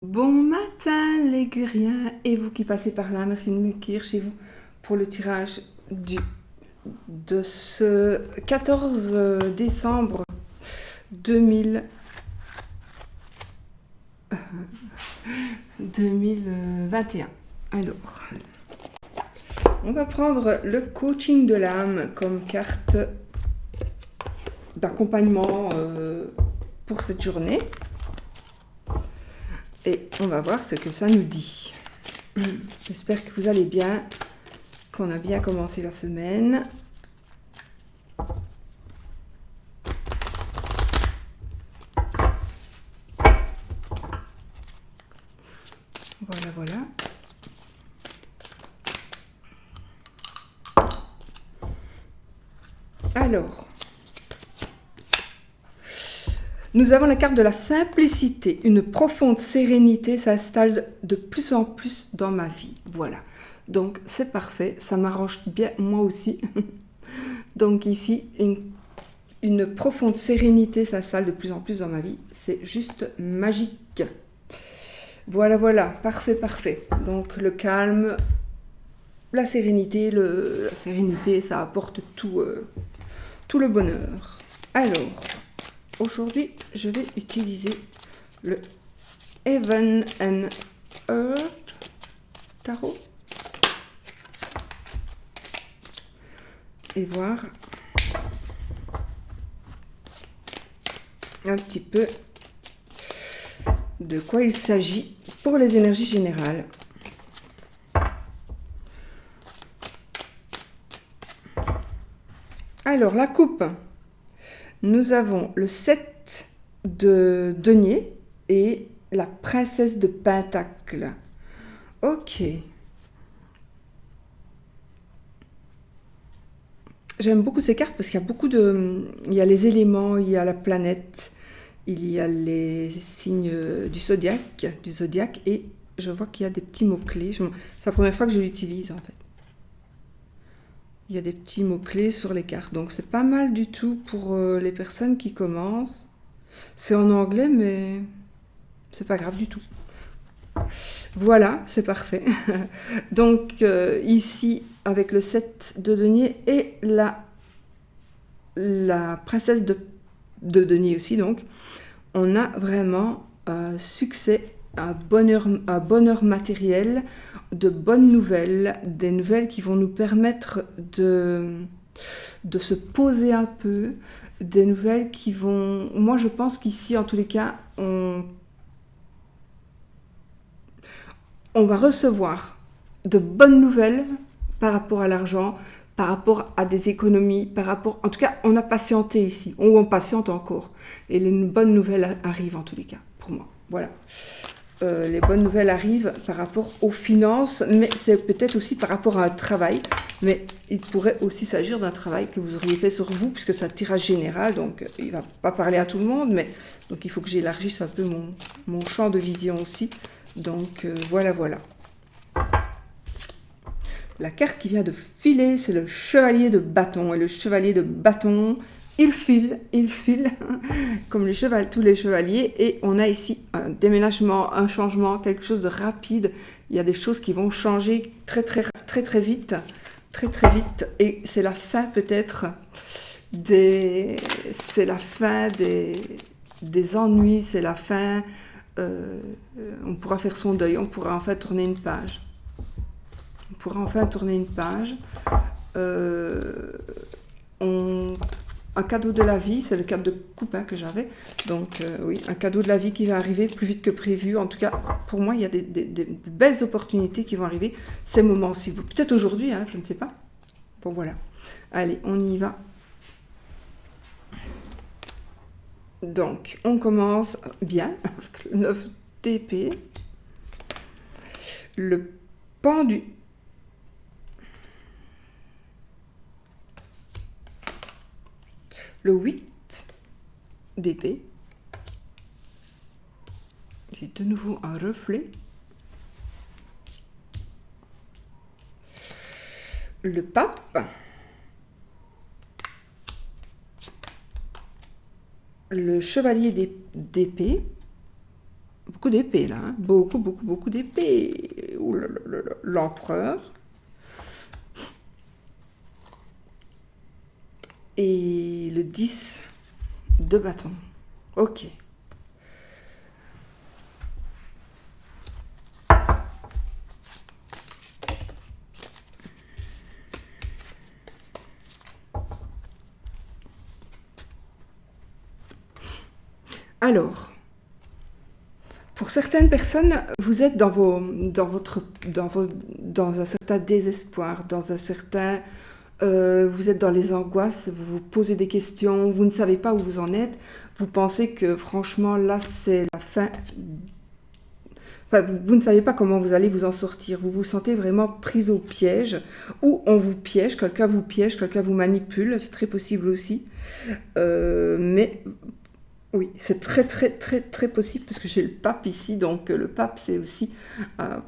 Bon matin les Guriens et vous qui passez par là, merci de m'accueillir chez vous pour le tirage de ce 14 décembre 2000, 2021. Alors, on va prendre le coaching de l'âme comme carte d'accompagnement pour cette journée. Et on va voir ce que ça nous dit. J'espère que vous allez bien, qu'on a bien commencé la semaine. Voilà, voilà. Alors, nous avons la carte de la simplicité. Une profonde sérénité s'installe de plus en plus dans ma vie. Voilà. Donc, c'est parfait. Ça m'arrange bien, moi aussi. Donc, ici, une profonde sérénité s'installe de plus en plus dans ma vie. C'est juste magique. Voilà, voilà. Parfait, parfait. Donc, le calme, la sérénité, ça apporte tout le bonheur. Alors, aujourd'hui, je vais utiliser le Heaven and Earth Tarot et voir un petit peu de quoi il s'agit pour les énergies générales. Alors, la coupe. Nous avons le 7 de denier et la princesse de pentacle. Ok. J'aime beaucoup ces cartes parce qu'il y a beaucoup de... Il y a les éléments, il y a la planète, il y a les signes du zodiaque et je vois qu'il y a des petits mots-clés. C'est la première fois que je l'utilise en fait. Il y a des petits mots-clés sur les cartes. Donc c'est pas mal du tout pour les personnes qui commencent. C'est en anglais, mais c'est pas grave du tout. Voilà, c'est parfait. Donc ici, avec le 7 de denier et la princesse de denier aussi, donc, on a vraiment succès, un bonheur matériel, de bonnes nouvelles, des nouvelles qui vont nous permettre de se poser un peu, des nouvelles qui vont... Moi, je pense qu'ici, en tous les cas, on va recevoir de bonnes nouvelles par rapport à l'argent, par rapport à des économies, par rapport... En tout cas, on a patienté ici, ou on patiente encore. Et les bonnes nouvelles arrivent, en tous les cas, pour moi. Voilà. Les bonnes nouvelles arrivent par rapport aux finances, mais c'est peut-être aussi par rapport à un travail. Mais il pourrait aussi s'agir d'un travail que vous auriez fait sur vous, puisque c'est un tirage général, donc il ne va pas parler à tout le monde, mais donc il faut que j'élargisse un peu mon champ de vision aussi. Donc voilà, voilà. La carte qui vient de filer, c'est le chevalier de bâton. Et le chevalier de bâton, il file, comme tous les chevaliers. Et on a ici un déménagement, un changement, quelque chose de rapide. Il y a des choses qui vont changer très vite. Très vite. Et c'est la fin peut-être c'est la fin des ennuis, c'est la fin... on pourra faire son deuil, on pourra enfin tourner une page. Un cadeau de la vie, c'est le cadre de coupe que j'avais. Donc oui, un cadeau de la vie qui va arriver plus vite que prévu. En tout cas, pour moi, il y a des belles opportunités qui vont arriver ces moments-ci. Peut-être aujourd'hui, je ne sais pas. Bon, voilà. Allez, on y va. Donc, on commence bien, avec le 9 d'épée, le pendu, le 8 d'épée, j'ai de nouveau un reflet, le pape, le chevalier d'épée, beaucoup d'épées là, hein. Beaucoup, beaucoup, beaucoup d'épées. Ouh là là là là. L'empereur. Et le 10 de bâton. Ok. Alors, pour certaines personnes, vous êtes dans un certain désespoir, dans un certain, vous êtes dans les angoisses, vous vous posez des questions, vous ne savez pas où vous en êtes, vous pensez que franchement là c'est la fin. Enfin, vous ne savez pas comment vous allez vous en sortir. Vous vous sentez vraiment prise au piège, ou on vous piège, quelqu'un vous manipule, c'est très possible aussi. Mais oui, c'est très très très très possible parce que j'ai le pape ici, donc le pape c'est aussi,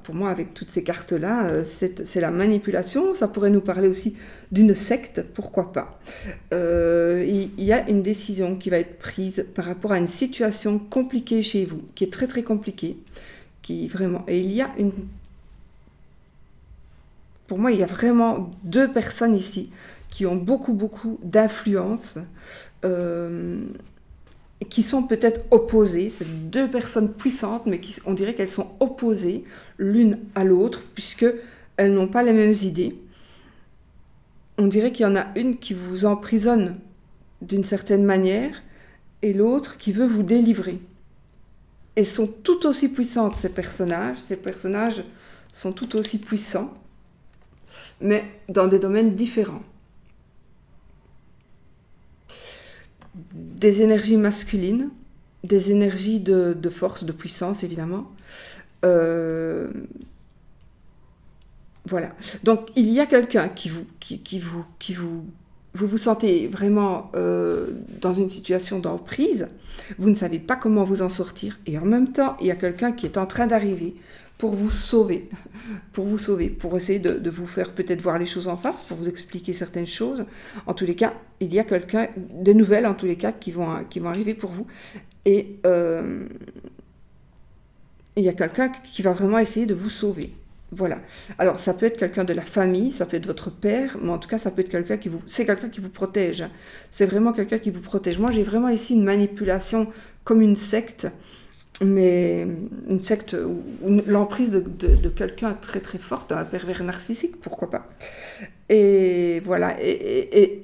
pour moi avec toutes ces cartes-là, c'est la manipulation, ça pourrait nous parler aussi d'une secte, pourquoi pas. Il y a une décision qui va être prise par rapport à une situation compliquée chez vous, qui est très très compliquée, qui vraiment, et pour moi il y a vraiment deux personnes ici qui ont beaucoup beaucoup d'influence, qui sont peut-être opposées, c'est deux personnes puissantes, mais on dirait qu'elles sont opposées l'une à l'autre, puisque elles n'ont pas les mêmes idées. On dirait qu'il y en a une qui vous emprisonne d'une certaine manière, et l'autre qui veut vous délivrer. Elles sont tout aussi puissantes, ces personnages sont tout aussi puissants, mais dans des domaines différents. Des énergies masculines, des énergies de force, de puissance évidemment. Voilà. Donc il y a quelqu'un vous vous sentez vraiment dans une situation d'emprise, vous ne savez pas comment vous en sortir, et en même temps il y a quelqu'un qui est en train d'arriver pour vous sauver, pour essayer de vous faire peut-être voir les choses en face, pour vous expliquer certaines choses. En tous les cas, il y a des nouvelles en tous les cas qui vont arriver pour vous. Et il y a quelqu'un qui va vraiment essayer de vous sauver. Voilà. Alors, ça peut être quelqu'un de la famille, ça peut être votre père, mais en tout cas, ça peut être quelqu'un c'est quelqu'un qui vous protège. C'est vraiment quelqu'un qui vous protège. Moi, j'ai vraiment ici une manipulation comme une secte, mais une secte ou l'emprise de quelqu'un très très forte, un pervers narcissique, pourquoi pas. Et voilà, et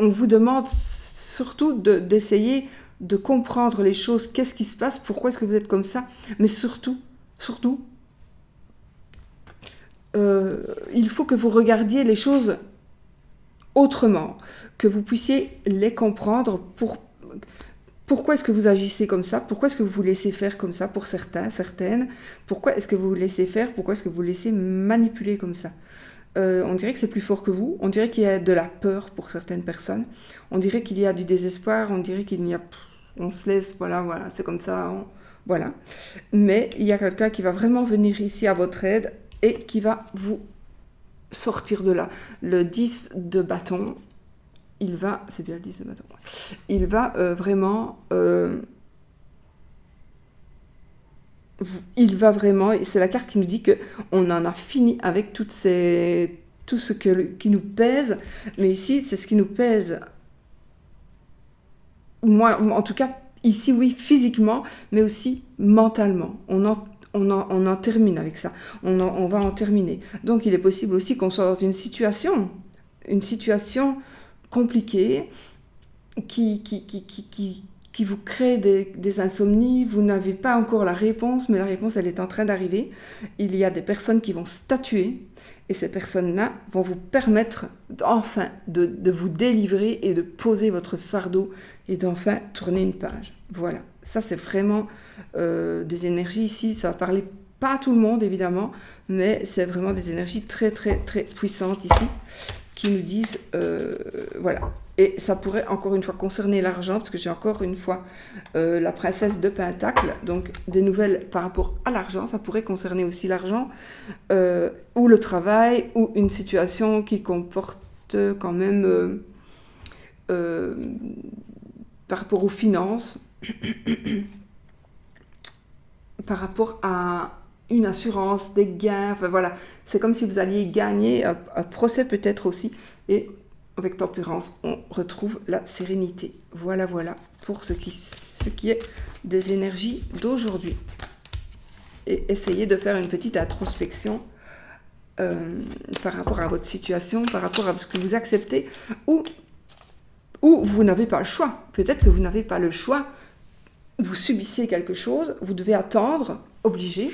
on vous demande surtout d'essayer de comprendre les choses, qu'est-ce qui se passe, pourquoi est-ce que vous êtes comme ça, mais surtout, il faut que vous regardiez les choses autrement, que vous puissiez les comprendre pourquoi est-ce que vous agissez comme ça, pourquoi est-ce que vous vous laissez faire comme ça pour certaines, pourquoi est-ce que vous vous laissez faire, pourquoi est-ce que vous vous laissez manipuler comme ça. On dirait que c'est plus fort que vous, on dirait qu'il y a de la peur pour certaines personnes, on dirait qu'il y a du désespoir, on dirait qu'il n'y a... On se laisse, voilà, c'est comme ça, voilà. Mais il y a quelqu'un qui va vraiment venir ici à votre aide et qui va vous sortir de là. Le 10 de bâton, c'est bien le 10 de bâton, il va vraiment... il va vraiment, et c'est la carte qui nous dit qu'on en a fini avec tout ce qui nous pèse, mais ici, c'est ce qui nous pèse. Moi, en tout cas, ici, oui, physiquement, mais aussi mentalement. On en termine avec ça. On va en terminer. Donc, il est possible aussi qu'on soit dans une situation compliquée qui vous crée des insomnies. Vous n'avez pas encore la réponse, mais la réponse, elle est en train d'arriver. Il y a des personnes qui vont statuer, et ces personnes-là vont vous permettre enfin de vous délivrer et de poser votre fardeau et d'enfin tourner une page. Voilà, ça c'est vraiment des énergies ici, ça va parler pas à tout le monde évidemment, mais c'est vraiment des énergies très très très puissantes ici qui nous disent, voilà. Et ça pourrait encore une fois concerner l'argent, parce que j'ai encore une fois la princesse de Pentacle, donc des nouvelles par rapport à l'argent, ça pourrait concerner aussi l'argent, ou le travail, ou une situation qui comporte quand même, par rapport aux finances, par rapport à une assurance, des gains, enfin voilà, c'est comme si vous alliez gagner un procès peut-être aussi, et avec tempérance, on retrouve la sérénité. Voilà, voilà, pour ce qui est des énergies d'aujourd'hui. Et essayez de faire une petite introspection par rapport à votre situation, par rapport à ce que vous acceptez, ou vous n'avez pas le choix. Peut-être que vous n'avez pas le choix, vous subissez quelque chose, vous devez attendre, obligé,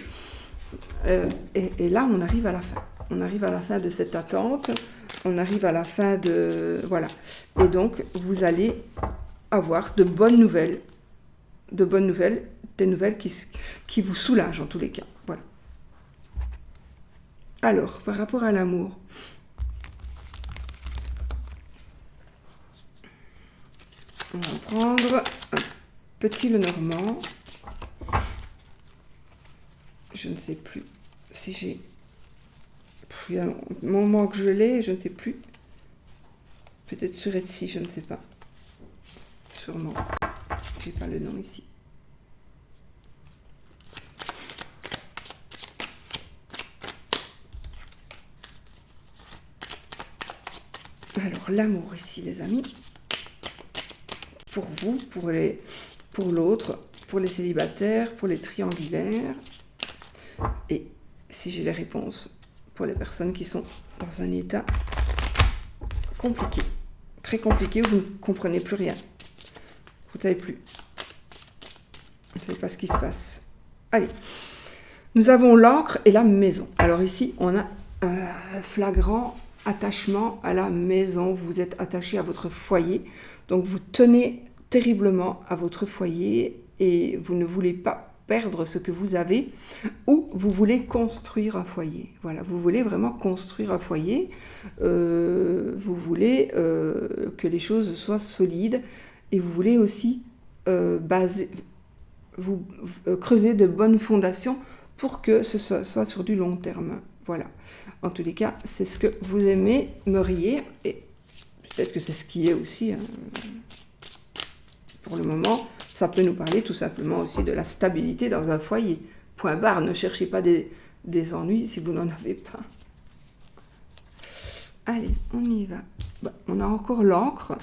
et là on arrive à la fin. On arrive à la fin de cette attente, on arrive à la fin de... Voilà. Et donc vous allez avoir de bonnes nouvelles, des nouvelles qui vous soulagent en tous les cas. Voilà. Alors, par rapport à l'amour, on va prendre un petit Lenormand. Je ne sais plus si j'ai... Il y a un moment que je l'ai, je ne sais plus. Peut-être sur Etsy, je ne sais pas. Sûrement. J'ai pas le nom ici. Alors, l'amour ici, les amis. Pour vous, pour l'autre, pour les célibataires, pour les triangulaires. Et si j'ai les réponses pour les personnes qui sont dans un état compliqué, très compliqué, où vous ne comprenez plus rien. Vous ne savez plus. Vous ne savez pas ce qui se passe. Allez. Nous avons l'encre et la maison. Alors ici, on a un flagrant attachement à la maison. Vous êtes attaché à votre foyer. Donc vous tenez terriblement à votre foyer et vous ne voulez pas perdre ce que vous avez, ou vous voulez construire un foyer. Voilà, vous voulez vraiment construire un foyer, vous voulez que les choses soient solides, et vous voulez aussi creuser de bonnes fondations pour que ce soit sur du long terme. Voilà. En tous les cas, c'est ce que vous aimeriez, et peut-être que c'est ce qui est aussi, hein, pour le moment. Ça peut nous parler tout simplement aussi de la stabilité dans un foyer. Point barre, ne cherchez pas des ennuis si vous n'en avez pas. Allez, on y va. Bon, on a encore l'encre,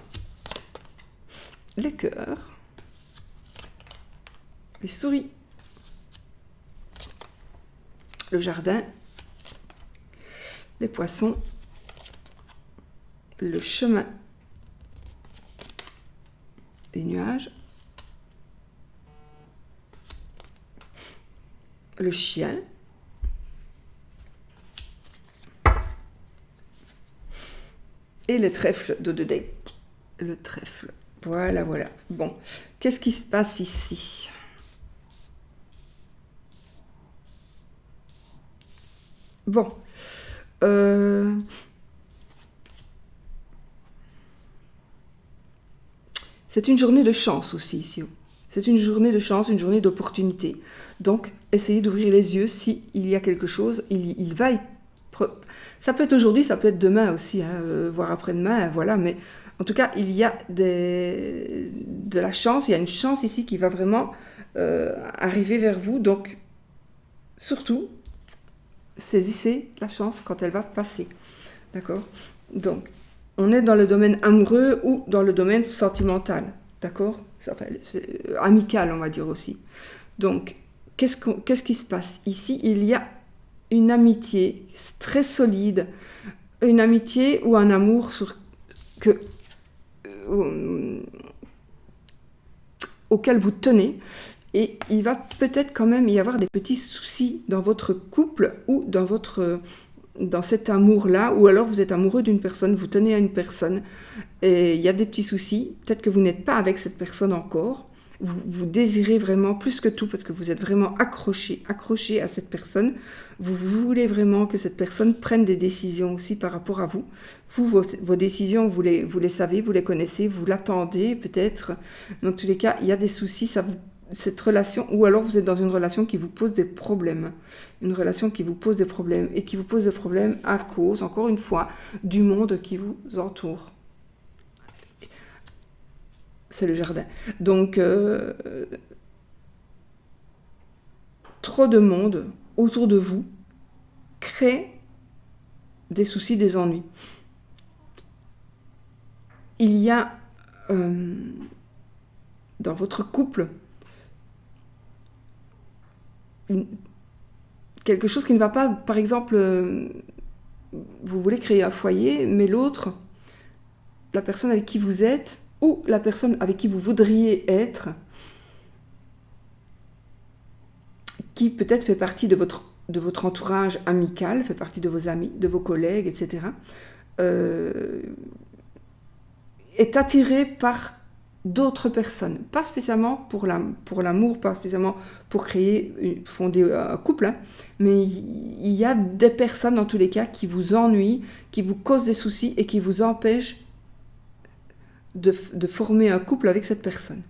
les cœurs, les souris, le jardin, les poissons, le chemin, les nuages, le chien, et le trèfle de deck. Le trèfle. Voilà, voilà. Bon, qu'est-ce qui se passe ici? Bon. C'est une journée de chance aussi ici. C'est une journée de chance, une journée d'opportunité. Donc, essayez d'ouvrir les yeux s'il y a quelque chose. Il va ça peut être aujourd'hui, ça peut être demain aussi, hein, voire après-demain, voilà. Mais en tout cas, il y a de la chance. Il y a une chance ici qui va vraiment arriver vers vous. Donc, surtout, saisissez la chance quand elle va passer. D'accord? Donc, on est dans le domaine amoureux ou dans le domaine sentimental. D'accord? Enfin, c'est amical, on va dire aussi. Donc, qu'est-ce qui se passe? Ici, il y a une amitié très solide, une amitié ou un amour auquel vous tenez, et il va peut-être quand même y avoir des petits soucis dans votre couple ou dans cet amour-là, ou alors vous êtes amoureux d'une personne, vous tenez à une personne, et il y a des petits soucis, peut-être que vous n'êtes pas avec cette personne encore, vous désirez vraiment plus que tout, parce que vous êtes vraiment accroché à cette personne, vous voulez vraiment que cette personne prenne des décisions aussi par rapport à vous. Vos décisions, vous les savez, vous les connaissez, vous l'attendez peut-être. Dans tous les cas, il y a des soucis, cette relation, ou alors vous êtes dans une relation qui vous pose des problèmes. Une relation qui vous pose des problèmes, et qui vous pose des problèmes à cause, encore une fois, du monde qui vous entoure. C'est le jardin. Donc, trop de monde autour de vous crée des soucis, des ennuis. Il y a dans votre couple quelque chose qui ne va pas. Par exemple, vous voulez créer un foyer, mais l'autre, la personne avec qui vous êtes, ou la personne avec qui vous voudriez être, qui peut-être fait partie de votre entourage amical, fait partie de vos amis, de vos collègues, etc., est attiré par d'autres personnes, pas spécialement pour l'amour, pas spécialement pour fonder un couple, hein, mais il y a des personnes dans tous les cas qui vous ennuient, qui vous causent des soucis et qui vous empêchent de former un couple avec cette personne.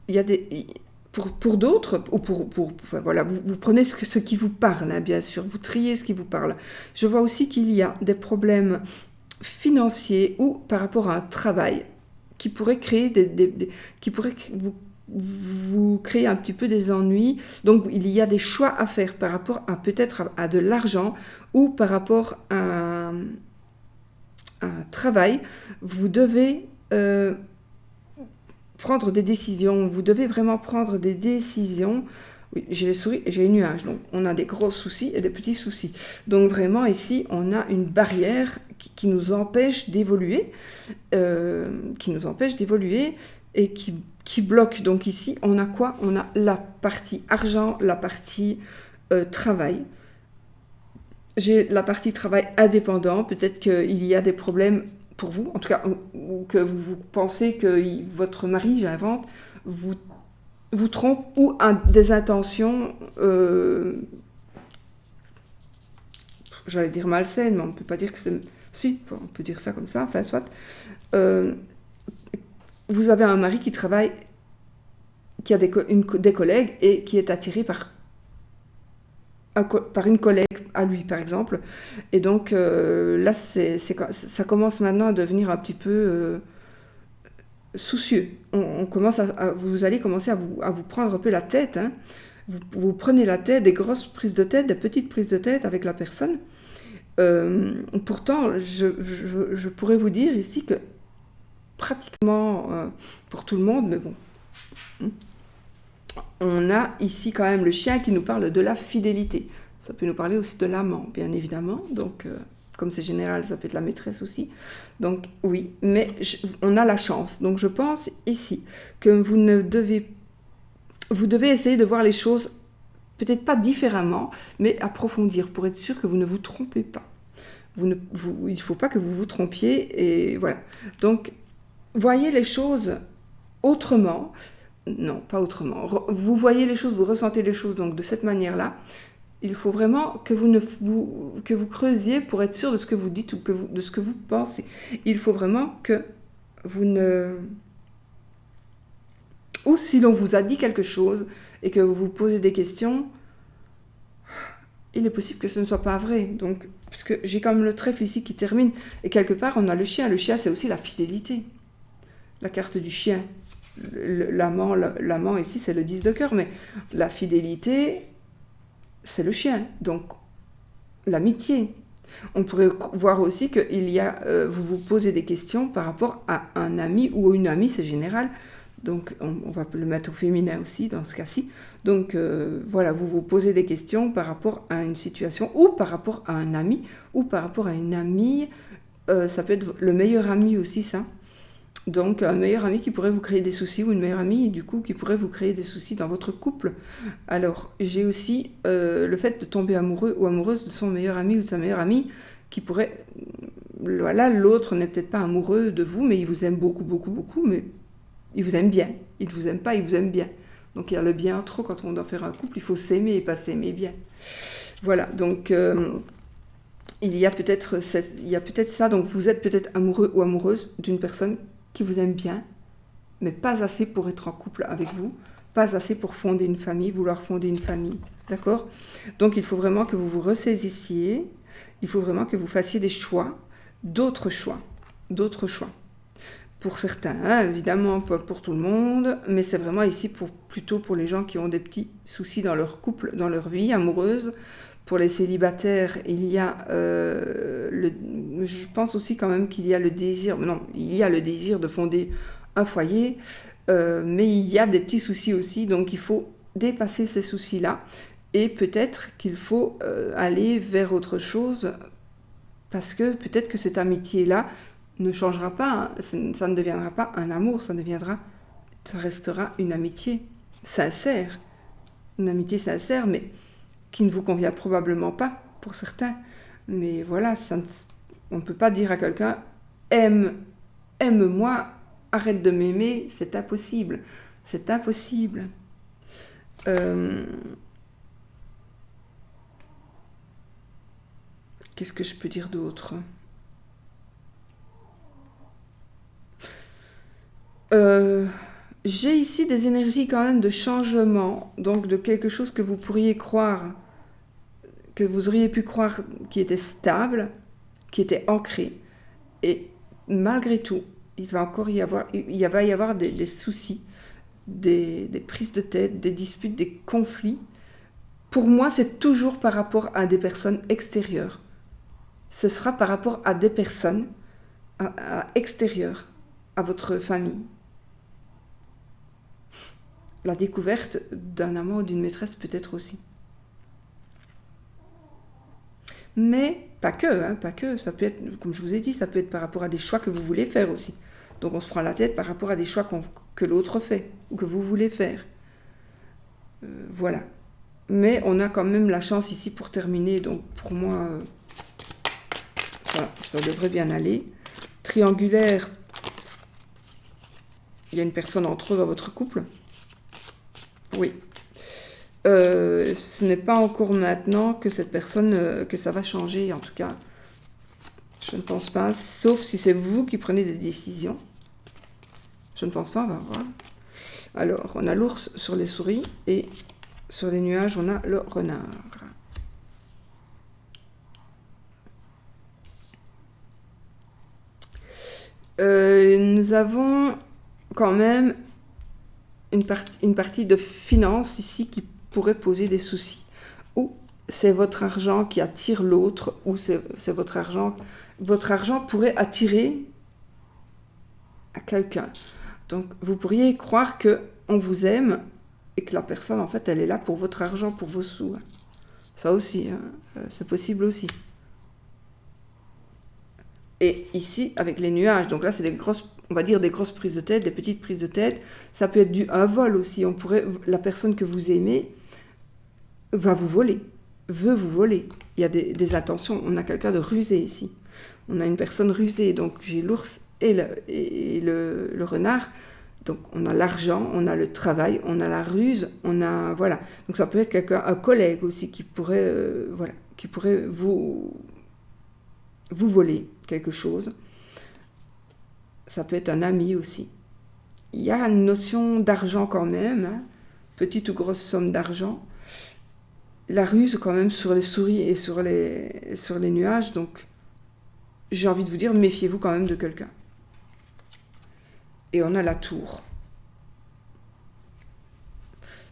Il y a pour d'autres, ou enfin, voilà, vous prenez ce qui vous parle, hein, bien sûr, vous triez ce qui vous parle. Je vois aussi qu'il y a des problèmes financiers ou par rapport à un travail qui pourrait créer qui pourrait vous créer un petit peu des ennuis. Donc il y a des choix à faire par rapport à peut-être à de l'argent ou par rapport à un travail. Vous devez prendre des décisions, vous devez vraiment prendre des décisions. Oui, j'ai les souris et j'ai les nuages, donc on a des gros soucis et des petits soucis. Donc vraiment ici, on a une barrière qui nous empêche d'évoluer, et qui bloque. Donc ici, on a quoi? On a la partie argent, la partie travail. J'ai la partie travail indépendant, peut-être qu'il y a des problèmes pour vous, en tout cas, ou que vous pensez que votre mari, j'invente, vous trompe ou a des intentions, j'allais dire malsaines, mais on ne peut pas dire que c'est... Si, on peut dire ça comme ça, enfin, soit. Vous avez un mari qui travaille, qui a des collègues et qui est attiré par une collègue à lui, par exemple. Et donc, là, ça commence maintenant à devenir un petit peu soucieux. Vous allez commencer à vous prendre un peu la tête. Hein. Vous prenez la tête, des grosses prises de tête, des petites prises de tête avec la personne. Pourtant, je pourrais vous dire ici que pratiquement pour tout le monde, mais bon... On a ici quand même le chien qui nous parle de la fidélité. Ça peut nous parler aussi de l'amant, bien évidemment. Donc, comme c'est général, ça peut être la maîtresse aussi. Donc, oui, mais on a la chance. Donc, je pense ici que vous devez essayer de voir les choses, peut-être pas différemment, mais approfondir pour être sûr que vous ne vous trompez pas. Il ne faut pas que vous vous trompiez. Et voilà. Donc, voyez les choses autrement. Non, pas autrement. Vous voyez les choses, vous ressentez les choses donc de cette manière-là. Il faut vraiment que vous creusiez pour être sûr de ce que vous dites ou de ce que vous pensez. Il faut vraiment que vous ne... Ou si l'on vous a dit quelque chose et que vous vous posez des questions, il est possible que ce ne soit pas vrai. Donc, parce que j'ai quand même le trèfle ici qui termine. Et quelque part, on a le chien. Le chien, c'est aussi la fidélité. La carte du chien. L'amant ici, c'est le 10 de cœur, mais la fidélité, c'est le chien. Donc, l'amitié. On pourrait voir aussi que vous vous posez des questions par rapport à un ami ou une amie, c'est général. Donc, on va le mettre au féminin aussi, dans ce cas-ci. Donc, voilà, vous vous posez des questions par rapport à une situation, ou par rapport à un ami, ou par rapport à une amie. Ça peut être le meilleur ami aussi, ça. Donc, un meilleur ami qui pourrait vous créer des soucis, ou une meilleure amie, du coup, qui pourrait vous créer des soucis dans votre couple. Alors, j'ai aussi le fait de tomber amoureux ou amoureuse de son meilleur ami ou de sa meilleure amie, qui pourrait... Voilà, l'autre n'est peut-être pas amoureux de vous, mais il vous aime beaucoup, beaucoup, beaucoup, mais il vous aime bien. Il ne vous aime pas, il vous aime bien. Donc, il y a le bien trop, quand on doit faire un couple, il faut s'aimer et pas s'aimer bien. Voilà, donc... il y a peut-être ça, donc vous êtes peut-être amoureux ou amoureuse d'une personne qui vous aime bien, mais pas assez pour être en couple avec vous, pas assez pour fonder une famille, vouloir fonder une famille. D'accord? Donc il faut vraiment que vous vous ressaisissiez, il faut vraiment que vous fassiez des choix, d'autres choix, d'autres choix. Pour certains, hein, évidemment, pas pour tout le monde, mais c'est vraiment ici plutôt pour les gens qui ont des petits soucis dans leur couple, dans leur vie amoureuse. Pour les célibataires, il y a je pense aussi quand même qu'il y a le désir, non, il y a le désir de fonder un foyer, mais il y a des petits soucis aussi, donc il faut dépasser ces soucis-là, et peut-être qu'il faut aller vers autre chose, parce que peut-être que cette amitié-là ne changera pas, hein, ça ne deviendra pas un amour, ça restera une amitié sincère, mais qui ne vous convient probablement pas pour certains. Mais voilà, on ne peut pas dire à quelqu'un aime-moi, arrête de m'aimer, c'est impossible. C'est impossible. Qu'est-ce que je peux dire d'autre? J'ai ici des énergies quand même de changement, donc de quelque chose que vous pourriez croire, que vous auriez pu croire qui était stable, qui était ancré, et malgré tout, il va y avoir des soucis, des prises de tête, des disputes, des conflits. Pour moi, c'est toujours par rapport à des personnes extérieures. Ce sera par rapport à des personnes extérieures à votre famille. La découverte d'un amant ou d'une maîtresse peut-être aussi. Mais pas que, ça peut être, comme je vous ai dit, ça peut être par rapport à des choix que vous voulez faire aussi. Donc on se prend la tête par rapport à des choix que l'autre fait, ou que vous voulez faire. Voilà. Mais on a quand même la chance ici pour terminer, donc pour moi, ça devrait bien aller. Triangulaire, il y a une personne en trop dans votre couple. Oui. Ce n'est pas encore maintenant que cette personne, que ça va changer, en tout cas. Je ne pense pas, sauf si c'est vous qui prenez des décisions. Je ne pense pas, on va voir. Alors, on a l'ours sur les souris et sur les nuages, on a le renard. Nous avons quand même une partie de finance ici qui pourrait poser des soucis. Ou c'est votre argent qui attire l'autre, ou c'est votre argent. Votre argent pourrait attirer à quelqu'un. Donc vous pourriez croire que on vous aime et que la personne, en fait, elle est là pour votre argent, pour vos sous. Ça aussi, hein, c'est possible aussi. Et ici, avec les nuages, donc là, c'est des grosses, on va dire des grosses prises de tête, des petites prises de tête. Ça peut être dû à un vol aussi. La personne que vous aimez va vous voler, veut vous voler. Il y a des intentions. On a quelqu'un de rusé ici. On a une personne rusée. Donc j'ai l'ours et le renard. Donc on a l'argent, on a le travail, on a la ruse, on a voilà. Donc ça peut être quelqu'un, un collègue aussi qui pourrait vous voler quelque chose. Ça peut être un ami aussi. Il y a une notion d'argent quand même, hein, petite ou grosse somme d'argent. La ruse quand même sur les souris et sur les nuages, donc j'ai envie de vous dire, méfiez-vous quand même de quelqu'un. Et on a la tour.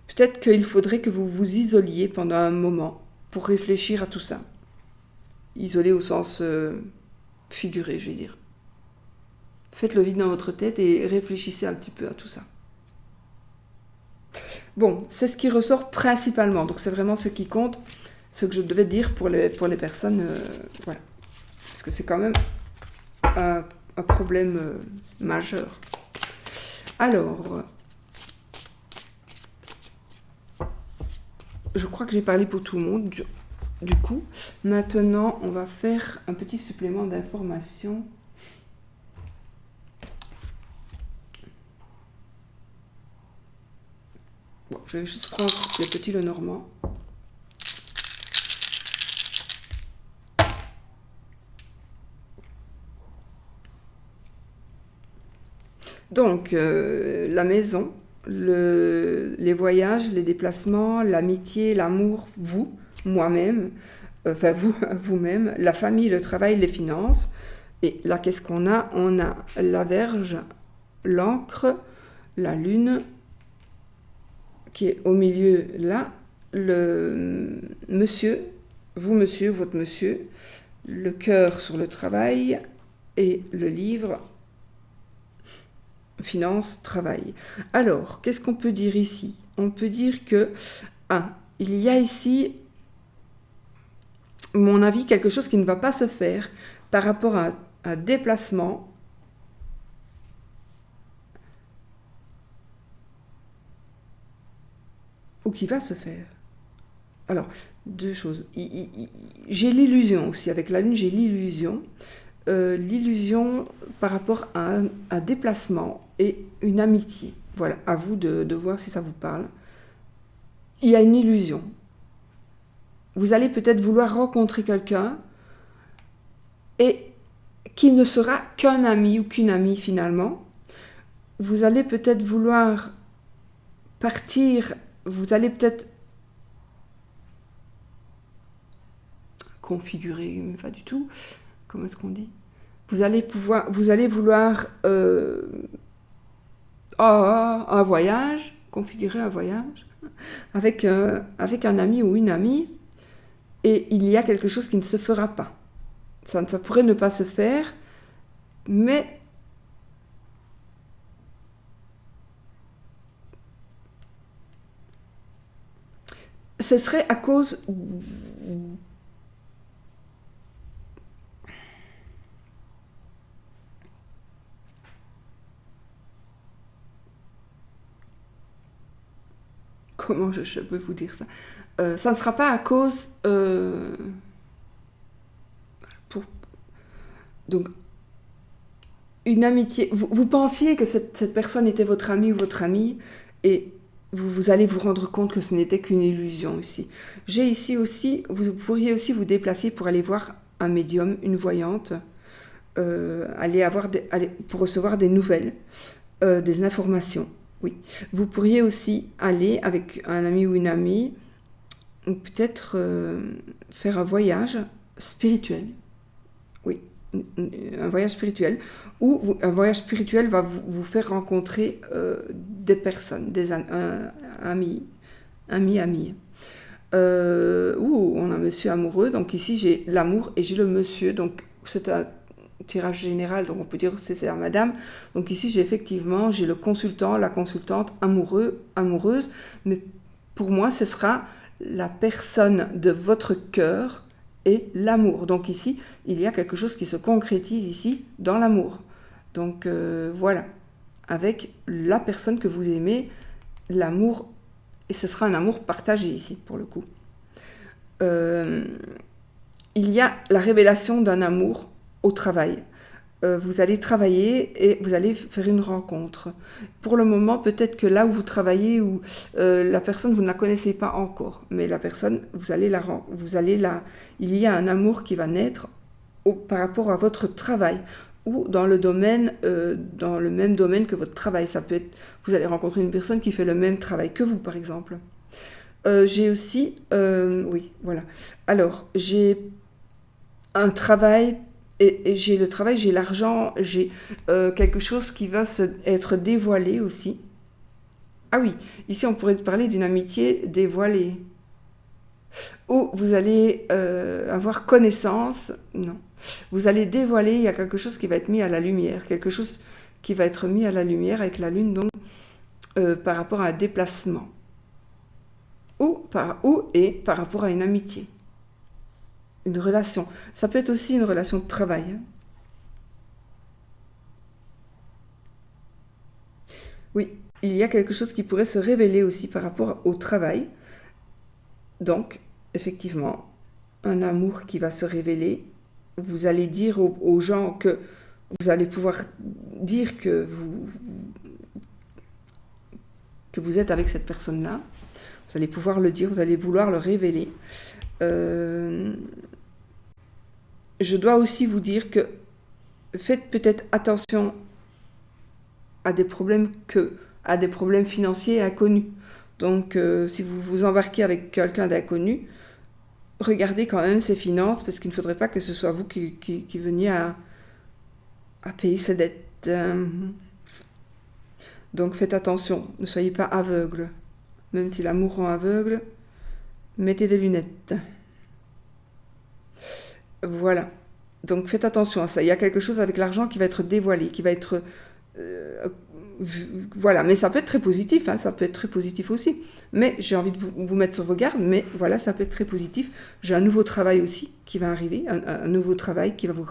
Peut-être qu'il faudrait que vous vous isoliez pendant un moment pour réfléchir à tout ça. Isolé au sens figuré, je vais dire. Faites le vide dans votre tête et réfléchissez un petit peu à tout ça. Bon, c'est ce qui ressort principalement. Donc c'est vraiment ce qui compte, ce que je devais dire pour les personnes. Voilà. Parce que c'est quand même un problème majeur. Alors, je crois que j'ai parlé pour tout le monde. Du coup, maintenant, on va faire un petit supplément d'informations. Bon, je vais juste prendre le petit Lenormand. Donc, la maison, les voyages, les déplacements, l'amitié, l'amour, vous, moi-même, enfin vous-même, la famille, le travail, les finances. Et là, qu'est-ce qu'on a? On a la Vierge, l'Ancre, la Lune, qui est au milieu là, le monsieur, vous monsieur, votre monsieur, le cœur sur le travail et le livre, finance, travail. Alors, qu'est-ce qu'on peut dire ici? On peut dire que, il y a ici, à mon avis, quelque chose qui ne va pas se faire par rapport à un déplacement. Ou qui va se faire. Alors, deux choses. J'ai l'illusion aussi, avec la Lune, j'ai l'illusion. L'illusion par rapport à un déplacement et une amitié. Voilà, à vous de voir si ça vous parle. Il y a une illusion. Vous allez peut-être vouloir rencontrer quelqu'un et qui ne sera qu'un ami ou qu'une amie finalement. Vous allez peut-être vouloir partir, vous allez peut-être configurer, mais pas du tout. Comment est-ce qu'on dit? Vous allez vouloir un voyage, configurer un voyage avec un ami ou une amie, et il y a quelque chose qui ne se fera pas. Ça pourrait ne pas se faire, mais ce serait à cause... Comment je peux vous dire ça? Ça ne sera pas à cause... Donc, une amitié... Vous pensiez que cette personne était votre ami ou votre amie, et vous allez vous rendre compte que ce n'était qu'une illusion ici. J'ai ici aussi... Vous pourriez aussi vous déplacer pour aller voir un médium, une voyante, pour recevoir des nouvelles, des informations. Oui. Vous pourriez aussi aller avec un ami ou une amie, ou peut-être faire un voyage spirituel. Oui, un voyage spirituel. Ou un voyage spirituel va vous faire rencontrer des personnes, des amis. On a monsieur amoureux. Donc ici, j'ai l'amour et j'ai le monsieur. Donc c'est un tirage général, donc on peut dire c'est la madame. Donc ici, j'ai le consultant, la consultante, amoureuse, mais pour moi, ce sera la personne de votre cœur et l'amour. Donc ici, il y a quelque chose qui se concrétise ici dans l'amour. Donc voilà, avec la personne que vous aimez, l'amour, et ce sera un amour partagé ici, pour le coup. Il y a la révélation d'un amour au travail. Vous allez travailler et vous allez faire une rencontre. Pour le moment, peut-être que là où vous travaillez, la personne, vous ne la connaissez pas encore, mais la personne, il y a un amour qui va naître par rapport à votre travail ou dans le même domaine que votre travail. Ça peut être, vous allez rencontrer une personne qui fait le même travail que vous, par exemple. J'ai aussi, oui, voilà. Alors, j'ai un travail. Et j'ai le travail, j'ai l'argent, j'ai quelque chose qui va être dévoilé aussi. Ah oui, ici on pourrait parler d'une amitié dévoilée. Ou vous allez avoir connaissance, non. Vous allez dévoiler, il y a quelque chose qui va être mis à la lumière, quelque chose qui va être mis à la lumière avec la lune, donc par rapport à un déplacement. Ou par rapport à une amitié. Une relation. Ça peut être aussi une relation de travail. Oui, il y a quelque chose qui pourrait se révéler aussi par rapport au travail. Donc, effectivement, un amour qui va se révéler. Vous allez dire aux gens que vous allez pouvoir dire que vous êtes avec cette personne-là. Vous allez pouvoir le dire, vous allez vouloir le révéler. Je dois aussi vous dire que faites peut-être attention à des problèmes que à des problèmes financiers inconnus. Donc, si vous vous embarquez avec quelqu'un d'inconnu, regardez quand même ses finances, parce qu'il ne faudrait pas que ce soit vous qui veniez à payer ses dettes. Donc, faites attention, ne soyez pas aveugle. Même si l'amour rend aveugle, mettez des lunettes. Voilà. Donc, faites attention à ça. Il y a quelque chose avec l'argent qui va être dévoilé, qui va être... voilà, mais ça peut être très positif, hein, ça peut être très positif aussi. Mais j'ai envie de vous mettre sur vos gardes, mais voilà, ça peut être très positif. J'ai un nouveau travail aussi qui va arriver, un nouveau travail qui va vous...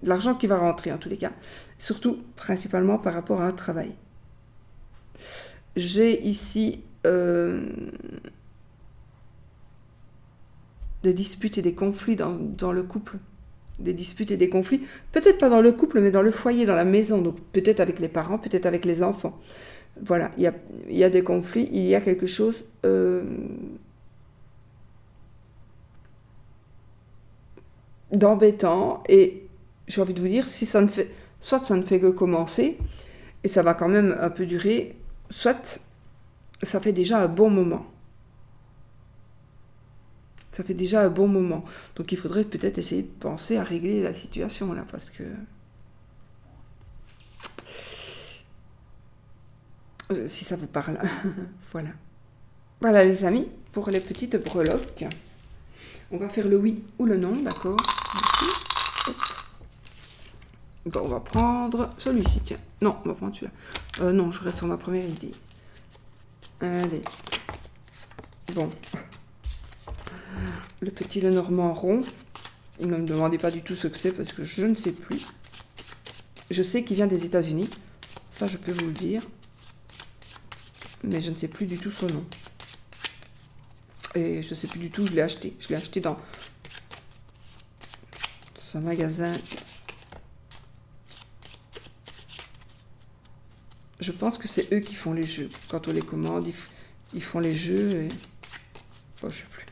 L'argent qui va rentrer en tous les cas. Surtout, principalement par rapport à un travail. J'ai ici des disputes et des conflits dans le couple. Des disputes et des conflits, peut-être pas dans le couple, mais dans le foyer, dans la maison, donc peut-être avec les parents, peut-être avec les enfants. Voilà, il y a des conflits, il y a quelque chose d'embêtant, et j'ai envie de vous dire, si ça ne fait, soit ça ne fait que commencer, et ça va quand même un peu durer, soit ça fait déjà un bon moment. Ça fait déjà un bon moment. Donc il faudrait peut-être essayer de penser à régler la situation là, parce que... si ça vous parle. Voilà. Voilà les amis, pour les petites breloques. On va faire le oui ou le non, d'accord? Bon, on va prendre celui-ci, tiens. Non, on va prendre celui-là. Non, je reste sur ma première idée. Allez. Bon. Le petit Lenormand rond. Ne me demandez pas du tout ce que c'est parce que je ne sais plus. Je sais qu'il vient des États-Unis. Ça, je peux vous le dire. Mais je ne sais plus du tout son nom. Et je ne sais plus du tout où je l'ai acheté. Je l'ai acheté dans un magasin. Je pense que c'est eux qui font les jeux. Quand on les commande, ils font les jeux. Et... oh, je ne sais plus.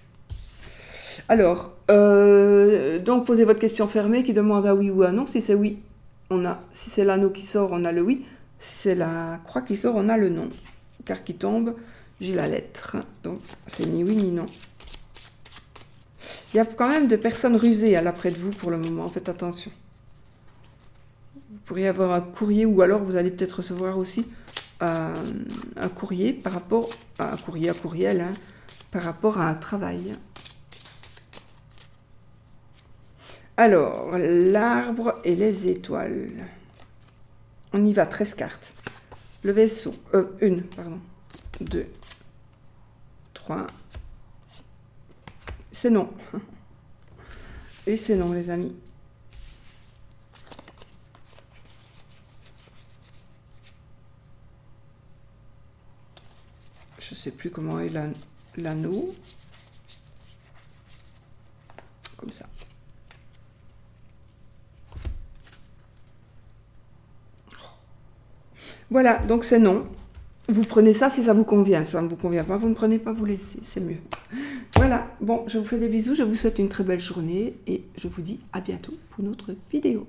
Alors, donc posez votre question fermée qui demande un oui ou un non. Si c'est oui, on a. Si c'est l'anneau qui sort, on a le oui. Si c'est la croix qui sort, on a le non. Car qui tombe, j'ai la lettre. Donc, c'est ni oui ni non. Il y a quand même de personnes rusées là près de vous pour le moment. Faites attention. Vous pourriez avoir un courrier ou alors vous allez peut-être recevoir aussi un courrier par rapport à un courriel, hein, par rapport à un travail. Alors, l'arbre et les étoiles. On y va, 13 cartes. Le vaisseau, une, pardon. 2, 3. C'est non. Et c'est non, les amis. Je ne sais plus comment est l'anneau. Comme ça. Voilà, donc c'est non. Vous prenez ça si ça vous convient. Si ça ne vous convient pas, vous ne prenez pas, vous laissez. C'est mieux. Voilà, bon, je vous fais des bisous. Je vous souhaite une très belle journée et je vous dis à bientôt pour une autre vidéo.